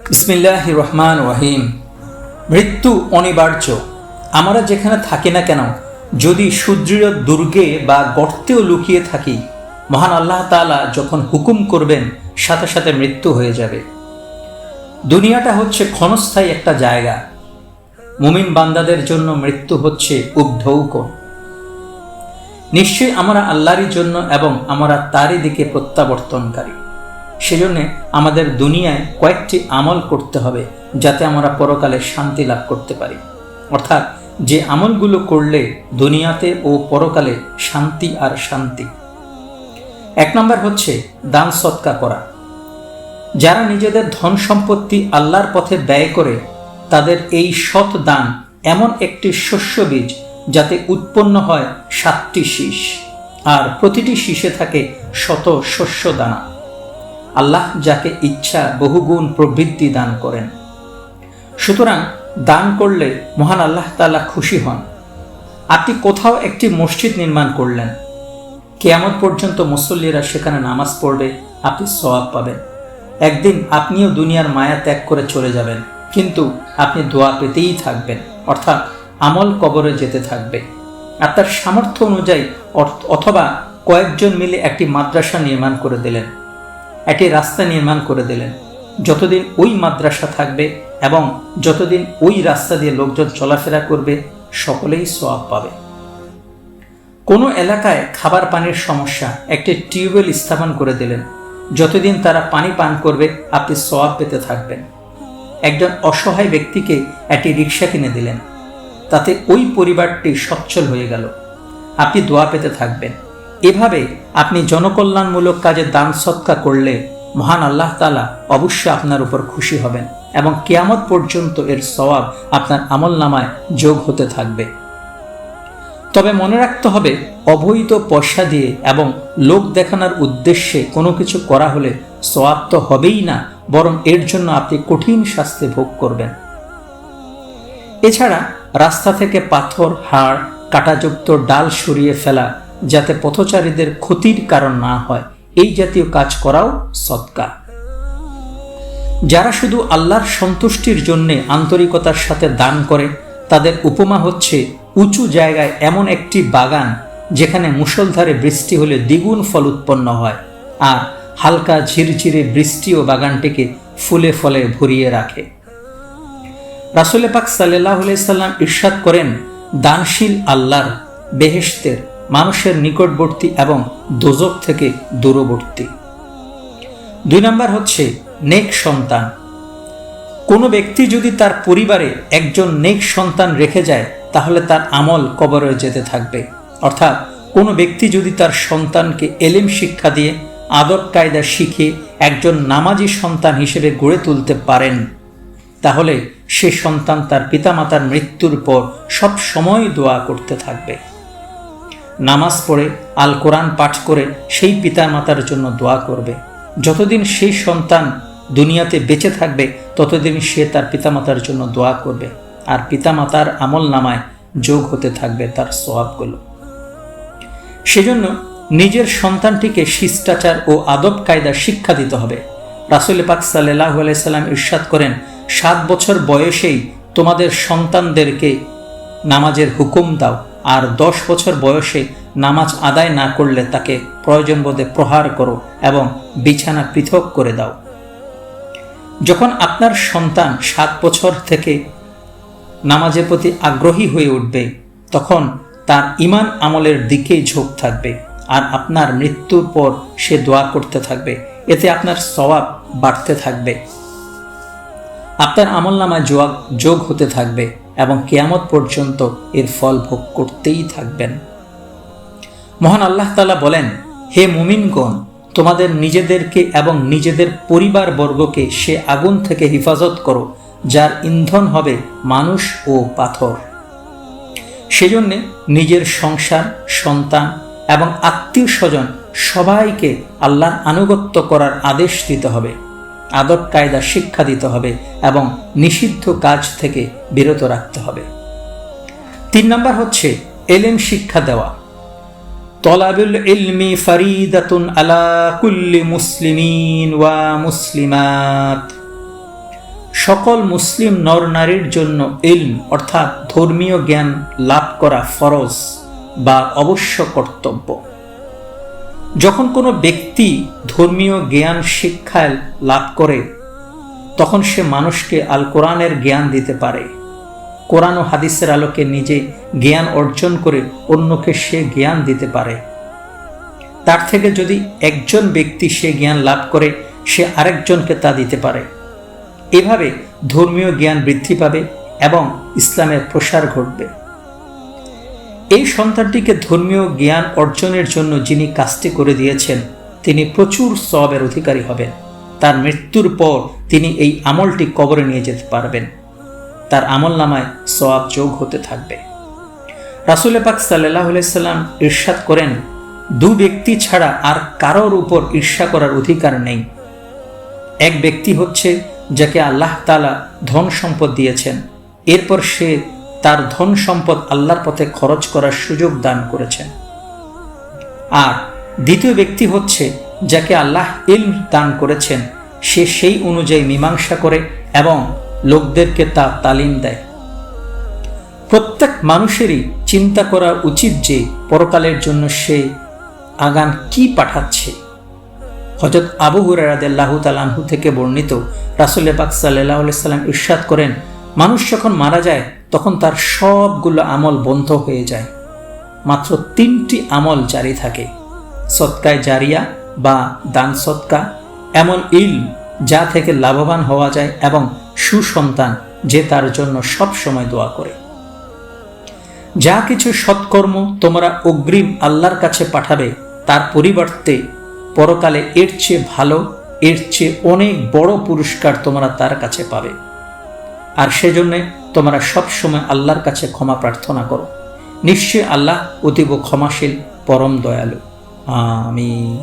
বিসমিল্লাহির রহমান রহিম। মৃত্যু অনিবার্য। আমরা যেখানে থাকি না কেন, যদি সুদৃঢ় দুর্গে বা গর্তেও লুকিয়ে থাকি, মহান আল্লাহ তাআলা যখন হুকুম করবেন সাথে সাথে মৃত্যু হয়ে যাবে। দুনিয়াটা হচ্ছে ক্ষণস্থায়ী একটা জায়গা। মুমিন বান্দাদের জন্য মৃত্যু হচ্ছে উবঢৌক। নিশ্চয়ই আমরা আল্লাহরই জন্য এবং আমরা তারই দিকে প্রত্যাবর্তনকারী। সেজন্য আমাদের দুনিয়ায় কয়েকটি আমল করতে হবে, যাতে আমরা পরকালে শান্তি লাভ করতে পারি। অর্থাৎ যে আমলগুলো করলে দুনিয়াতে ও পরকালে শান্তি আর শান্তি। 1 নম্বর হচ্ছে দান সৎকা করা। যারা নিজেদের ধন সম্পত্তি আল্লাহর পথে ব্যয় করে, তাদের এই সৎ দান এমন একটি শস্য বীজ, যাতে উৎপন্ন হয় 7টি শীষ, আর প্রতিটি শীষে থাকে শত শস্য দানা। আল্লাহ যাকে ইচ্ছা বহুগুণ প্রবৃদ্ধি দান করেন। সুতরাং দান করলে মহান আল্লাহ তাআলা খুশি হন। আপনি কোথাও একটি মসজিদ নির্মাণ করলেন, কিয়ামত পর্যন্ত মুসল্লিরা সেখানে নামাজ পড়বে, আপনি সওয়াব পাবেন। একদিন আপনিও দুনিয়ার মায়া ত্যাগ করে চলে যাবেন, কিন্তু আপনি দোয়া পেতেই থাকবেন, অর্থাৎ আমল কবরে যেতে থাকবে। আপনার সামর্থ্য অনুযায়ী অথবা কয়েকজন মিলে একটি মাদ্রাসা নির্মাণ করে দিলেন, একটি রাস্তা নির্মাণ করে দিলেন। যতদিন ওই মাদ্রাসা থাকবে এবং যতদিন ওই রাস্তা দিয়ে লোকজন চলাফেরা করবে, সকলেই সওয়াব পাবে। কোনো এলাকায় খাবার পানির সমস্যা, একটি টিউবওয়েল স্থাপন করে দিলেন। যতদিন তারা পানি পান করবে, আপনি সওয়াব পেতে থাকবেন। একজন অসহায় ব্যক্তিকে একটি রিক্সা কিনে দিলেন, তাতে ওই পরিবারটি সচ্ছল হয়ে গেল, আপনি দোয়া পেতে থাকবেন। এভাবে আপনি জনকল্যাণমূলক কাজে দান সৎকা করলে মহান আল্লাহ তাআলা অবশ্যই আপনার উপর খুশি হবেন এবং কিয়ামত পর্যন্ত এর সওয়াব আপনার আমলনামায় যোগ হতে থাকবে। তবে মনে রাখতে হবে, অবৈধ পয়সা দিয়ে এবং লোক দেখানোর উদ্দেশ্যে কোনো কিছু করা হলে সওয়াব তো হবেই না, বরং এর জন্য আপনি কঠিন শাস্তি ভোগ করবেন। এছাড়া রাস্তা থেকে পাথর, হাড়, কাঁটাযুক্ত ডাল সরিয়ে ফেলা, যাতে পথচারীদের ক্ষতির কারণ না হয়, এই জাতীয় কাজ করাও সদকা। যারা শুধু আল্লাহর সন্তুষ্টির জন্য আন্তরিকতার সাথে দান করে, তাদের উপমা হচ্ছে উঁচু জায়গায় এমন একটি বাগান, যেখানে মুষলধারে বৃষ্টি হলে দ্বিগুণ ফল উৎপন্ন হয়, আর হালকা ঝিরঝিরে বৃষ্টিও বাগানটিকে ফুলে ফলে ভরিয়ে রাখে। রাসূল পাক সাল্লাল্লাহু আলাইহি সাল্লাম ইরশাদ করেন, দানশীল আল্লাহর বেহেশতের মানুষের নিকটবর্তী এবং দোজখ থেকে দূরবর্তী। 2 নম্বর হচ্ছে নেক সন্তান। কোনো ব্যক্তি যদি তার পরিবারে একজন নেক সন্তান রেখে যায়, তাহলে তার আমল কবরে যেতে থাকবে। অর্থাৎ কোনো ব্যক্তি যদি তার সন্তানকে এলেম শিক্ষা দিয়ে আদব কায়দা শিখিয়ে একজন নামাজি সন্তান হিসেবে গড়ে তুলতে পারেন, তাহলে সে সন্তান তার পিতামাতার মৃত্যুর পর সব সময় দোয়া করতে থাকবে। নামাজ পড়ে আল কোরআন পাঠ করে সেই পিতামাতার জন্য দোয়া করবে। যতদিন সেই সন্তান দুনিয়াতে বেঁচে থাকবে, ততদিন সে তার পিতামাতার জন্য দোয়া করবে, আর পিতামাতার আমল নামায় যোগ হতে থাকবে তার সওয়াবগুলো। সেজন্য নিজের সন্তানটিকে শিষ্টাচার ও আদব কায়দা শিক্ষা দিতে হবে। রাসূল পাক সাল্লাল্লাহু আলাইহি সাল্লাম ইরশাদ করেন, 7 বছর বয়সেই তোমাদের সন্তানদেরকে নামাজের হুকুম দাও, আর 10 বছর বয়সে নামাজ আদায় না করলে তাকে প্রয়োজন বোধে প্রহার করো এবং বিছানা পৃথক করে দাও। যখন আপনার সন্তান 7 বছর থেকে নামাজের প্রতি আগ্রহী হয়ে উঠবে, তখন তার ঈমান আমলের দিকেই ঝোঁক থাকবে, আর আপনার মৃত্যুর পর সে দোয়া করতে থাকবে। এতে আপনার সওয়াব বাড়তে থাকবে, আপনার আমলনামায় যোগ হতে থাকবে এবং কিয়ামত পর্যন্ত এর ফল ভোগ করতেই থাকবেন। মহান আল্লাহ তাআলা বলেন, হে মুমিনগণ, তোমাদের নিজেদেরকে এবং নিজেদের পরিবার বর্গকে সে আগুন থেকে হেফাজত করো, যার ইন্ধন হবে মানুষ ও পাথর। সেজন্য নিজের সংসার, সন্তান এবং আত্মীয় স্বজন সবাইকে আল্লাহর আনুগত্য করার আদেশ দিতে হবে, আদব কায়দা শিক্ষা দিতে হবে এবং নিষিদ্ধ কাজ থেকে বিরত রাখতে হবে। 3 নম্বর হচ্ছে এলেম শিক্ষা দেওয়া। তলাবুল ইলমি ফরিদাতুন আলা কুল্লি মুসলিমিন ওয়া মুসলিমাত। সকল মুসলিম নর নারীর জন্য ইলম অর্থাৎ ধর্মীয় জ্ঞান লাভ করা ফরজ বা অবশ্য কর্তব্য। যখন কোনো ব্যক্তি ধর্মীয় জ্ঞান শিক্ষায় লাভ করে তখন সে মানুষকে আল কোরআনের জ্ঞান দিতে পারে। কোরআন ও হাদিসের আলোকে নিজে জ্ঞান অর্জন করে অন্যকে সে জ্ঞান দিতে পারে। তার থেকে যদি একজন ব্যক্তি সে জ্ঞান লাভ করে সে আরেকজনকে তা দিতে পারে। এভাবে ধর্মীয় জ্ঞান বৃদ্ধি পাবে এবং ইসলামের প্রসার ঘটবে। এই সন্তানটিকে ধর্মীয় জ্ঞান অর্জনের জন্য যিনি কাজটি করে দিয়েছেন তিনি প্রচুর সওয়াবের অধিকারী হবেন। তার মৃত্যুর পর তিনি এই আমলটি কবরে নিয়ে যেতে পারবেন। তার আমলনামায় সওয়াব যোগ হতে থাকবে। রাসূল পাক সাল্লাল্লাহু আলাইহি সাল্লাম ইরশাদ করেন, দু ব্যক্তি ছাড়া আর কারোর উপর ঈর্ষা করার অধিকার নেই। এক ব্যক্তি হচ্ছে যাকে আল্লাহ তাআলা ধন সম্পদ দিয়েছেন, এরপর সে তার ধন সম্পদ আল্লাহর পথে খরচ করার সুযোগ দান করেছেন। আর দ্বিতীয় ব্যক্তি হচ্ছে যাকে আল্লাহ ইলম দান করেছেন, সে সেই অনুযায়ী মীমাংসা করে এবং লোকদেরকে তা তালিম দেয়। প্রত্যেক মানুষেরই চিন্তা করা উচিত যে পরকালের জন্য সে আগান কি পাঠাচ্ছে। হযরত আবু হুরায়রা রাদিয়াল্লাহু তাআলা আনহু থেকে বর্ণিত, রাসূল পাক সাল্লাল্লাহু আলাইহি সাল্লাম ইরশাদ করেন, মানুষ যখন মারা যায় তখন তার সবগুলো আমল বন্ধ হয়ে যায়, মাত্র 3টি আমল জারি থাকে, সদকায়ে জারিয়া বা দান সদকা, এমন ইলম যা থেকে লাভবান হওয়া যায় এবং সুসন্তান যে তার জন্য সব সময় দোয়া করে। যা কিছু সৎকর্ম তোমরা অগ্রিম আল্লাহর কাছে পাঠাবে তার পরিবর্তে পরকালে এর চেয়ে ভালো, এর চেয়ে অনেক বড় পুরস্কার তোমরা তার কাছে পাবে। আর সেজন্য তোমরা সব সময় আল্লাহর কাছে ক্ষমা প্রার্থনা করো। নিশ্চয়ই আল্লাহ অতীব ক্ষমাশীল, পরম দয়ালু। আমিন।